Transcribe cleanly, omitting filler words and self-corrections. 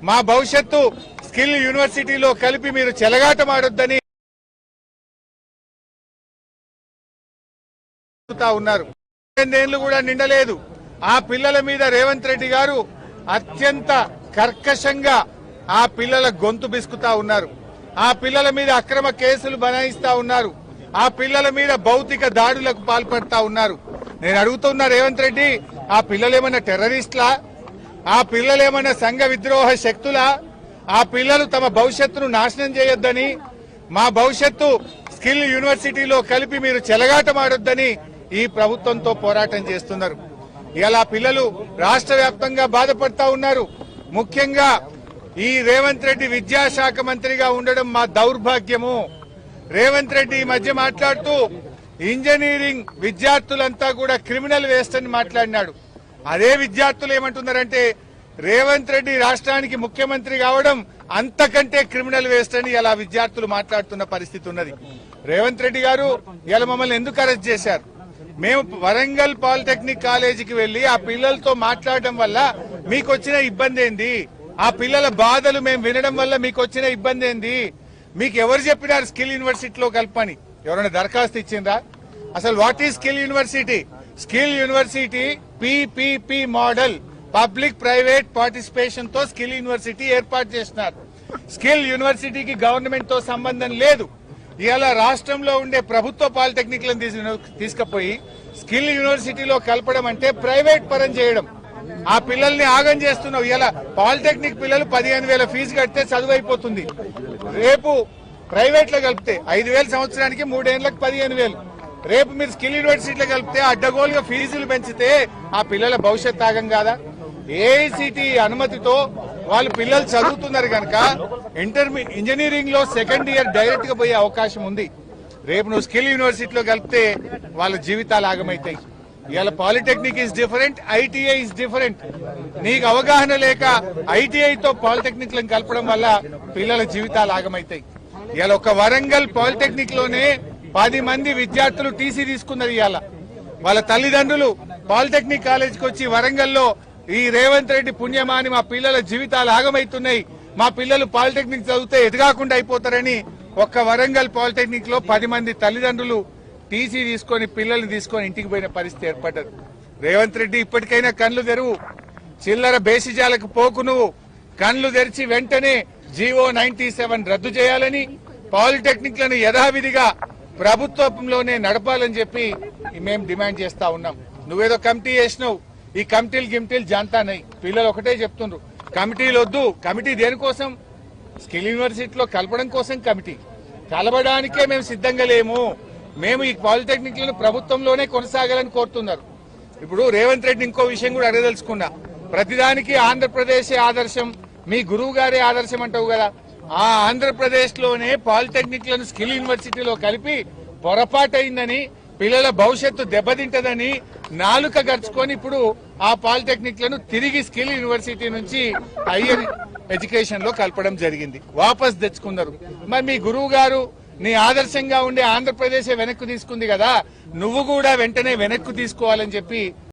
మా భవిష్యత్తు స్కిల్ యూనివర్సిటీలో కలిపి మీరు చెలగాటమాడొద్దని ఉన్నారు. 2 ఏళ్లు కూడా నిండలేదు. ఆ పిల్లల మీద రేవంత్ రెడ్డి గారు అత్యంత కర్కశంగా ఆ పిల్లల గొంతు బిసుకుతా ఉన్నారు. ఆ పిల్లల మీద అక్రమ కేసులు బనాయిస్తా ఉన్నారు. ఆ పిల్లల మీద భౌతిక దాడులకు పాల్పడతా ఉన్నారు. నేను అడుగుతున్నా రేవంత్ రెడ్డి, ఆ పిల్లలేమన్నా టెర్రరిస్టులా? ఆ పిల్లలేమన్నా సంఘ విద్రోహ శక్తులా? ఆ పిల్లలు తమ భవిష్యత్తును నాశనం చేయొద్దని, మా భవిష్యత్తు స్కిల్ యూనివర్సిటీలో కలిపి మీరు చెలగాటమాడొద్దని ఈ ప్రభుత్వంతో పోరాటం చేస్తున్నారు. ఇలా పిల్లలు రాష్ట్ర వ్యాప్తంగా బాధపడతా ఉన్నారు. ముఖ్యంగా ఈ రేవంత్ రెడ్డి విద్యాశాఖ మంత్రిగా ఉండడం మా దౌర్భాగ్యము. రేవంత్ రెడ్డి ఈ మధ్య మాట్లాడుతూ ఇంజనీరింగ్ విద్యార్థులంతా కూడా క్రిమినల్ వేస్ట్ అని మాట్లాడినాడు. అదే విద్యార్థులు ఏమంటున్నారంటే రేవంత్ రెడ్డి రాష్ట్రానికి ముఖ్యమంత్రి కావడం అంతకంటే క్రిమినల్ వేస్ట్ అని ఇలా విద్యార్థులు మాట్లాడుతున్న పరిస్థితి ఉన్నది. రేవంత్ రెడ్డి గారు ఇలా మమ్మల్ని ఎందుకు అరెస్ట్ చేశారు? మేము వరంగల్ పాలిటెక్నిక్ కాలేజీకి వెళ్లి ఆ పిల్లలతో మాట్లాడడం వల్ల మీకు వచ్చిన ఇబ్బంది ఏంది? ఆ పిల్లల బాధలు మేము వినడం వల్ల మీకు వచ్చిన ఇబ్బంది ఏంది? మీకు ఎవరు చెప్పినారు స్కిల్ యూనివర్సిటీలో కలపని? ఎవరైనా దరఖాస్తు ఇచ్చిందా? అసలు what is skill university? Skill university PPP model, public private participation తో స్కిల్ యూనివర్సిటీ ఏర్పాటు చేస్తున్నారు. స్కిల్ యూనివర్సిటీకి గవర్నమెంట్ తో సంబంధం లేదు. ఇవాళ రాష్ట్రంలో ఉండే ప్రభుత్వ పాలిటెక్నిక్లను తీసుకుపోయి స్కిల్ యూనివర్సిటీలో కలపడం అంటే ప్రైవేట్ పరం చేయడం. ఆ పిల్లల్ని ఆగం చేస్తున్నావు. ఇలా పాలిటెక్నిక్ పిల్లలు 15,000 ఫీజు కడితే చదువు అయిపోతుంది. రేపు ప్రైవేట్ లో కలిపితే 5,000 సంవత్సరానికి, 3 ఏళ్లకు 15,000. రేపు మీరు స్కిల్ యూనివర్సిటీలో కలిపితే అడ్డగోలుగా ఫీజులు పెంచితే ఆ పిల్లల భవిష్యత్ ఆగం కాదా? ఏఐసిటి అనుమతితో వాళ్ళు పిల్లలు చదువుతున్నారు కనుక ఇంజనీరింగ్ లో 2nd ఇయర్ డైరెక్ట్ గా పోయే అవకాశం ఉంది. రేపు నువ్వు స్కిల్ యూనివర్సిటీలో కలిపితే వాళ్ళ జీవితాలు ఆగమైతాయి. ఇవాళ polytechnic is different, ITI is different. నీకు అవగాహన లేక ఐటీఐతో పాలిటెక్నిక్ లను కలపడం వల్ల పిల్లల జీవితాలు ఆగమైతాయి. ఇవాళ ఒక వరంగల్ పాలిటెక్నిక్ లోనే 10 మంది విద్యార్థులు టీసీ తీసుకున్నారు. ఇవాళ వాళ్ళ తల్లిదండ్రులు పాలిటెక్నిక్ కాలేజీకి వచ్చి వరంగల్లో ఈ రేవంత్ రెడ్డి పుణ్యమాని మా పిల్లల జీవితాలు ఆగమైతున్నాయి, మా పిల్లలు పాలిటెక్నిక్ చదివితే ఎదగాకుండా అయిపోతారని ఒక్క వరంగల్ పాలిటెక్నిక్ లో 10 మంది తల్లిదండ్రులు టీసీ తీసుకొని పిల్లల్ని తీసుకొని ఇంటికి పోయిన పరిస్థితి ఏర్పడ్డది. రేవంత్ రెడ్డి ఇప్పటికైనా కళ్లు తెరువు, చిల్లర బేసిజాలకు పోకు. నువ్వు కళ్లు తెరిచి వెంటనే జీవో 97 రద్దు చేయాలని, పాలిటెక్నిక్ లను యథావిధిగా ప్రభుత్వంలోనే నడపాలని చెప్పి మేము డిమాండ్ చేస్తా ఉన్నాం. నువ్వేదో కమిటీ చేసినావు, ఈ కమిటీలు జాంతానై పిల్లలు ఒకటే చెప్తుండ్రు, కమిటీలు వద్దు. కమిటీ దేనికోసం? స్కిల్ యూనివర్సిటీలో కలపడం కోసం కమిటీ. కలవడానికే మేము సిద్ధంగా లేము. మేము ఈ పాలిటెక్నిక్లను ప్రభుత్వంలోనే కొనసాగాలని కోరుతున్నారు. ఇప్పుడు రేవంత్ రెడ్డి ఇంకో విషయం కూడా అడగదలుచుకున్నా. ప్రతిదానికి ఆంధ్రప్రదేశే ఆదర్శం, మీ గురువు గారే ఆదర్శం అంటావు కదా. ఆ ఆంధ్రప్రదేశ్ లోనే పాలిటెక్నిక్లను స్కిల్ యూనివర్సిటీలో కలిపి పొరపాటైందని, పిల్లల భవిష్యత్తు దెబ్బతింటదని నాలుక గర్చుకొని ఇప్పుడు ఆ పాలిటెక్నిక్లను తిరిగి స్కిల్ యూనివర్సిటీ నుంచి హైయర్ ఎడ్యుకేషన్ లో కలపడం జరిగింది. వాపస్ తెచ్చుకున్నారు. మరి మీ గురువు గారు నీ ఆదర్శంగా ఉండే ఆంధ్రప్రదేశ్ వెనక్కు తీసుకుంది కదా, నువ్వు కూడా వెంటనే వెనక్కు తీసుకోవాలని చెప్పి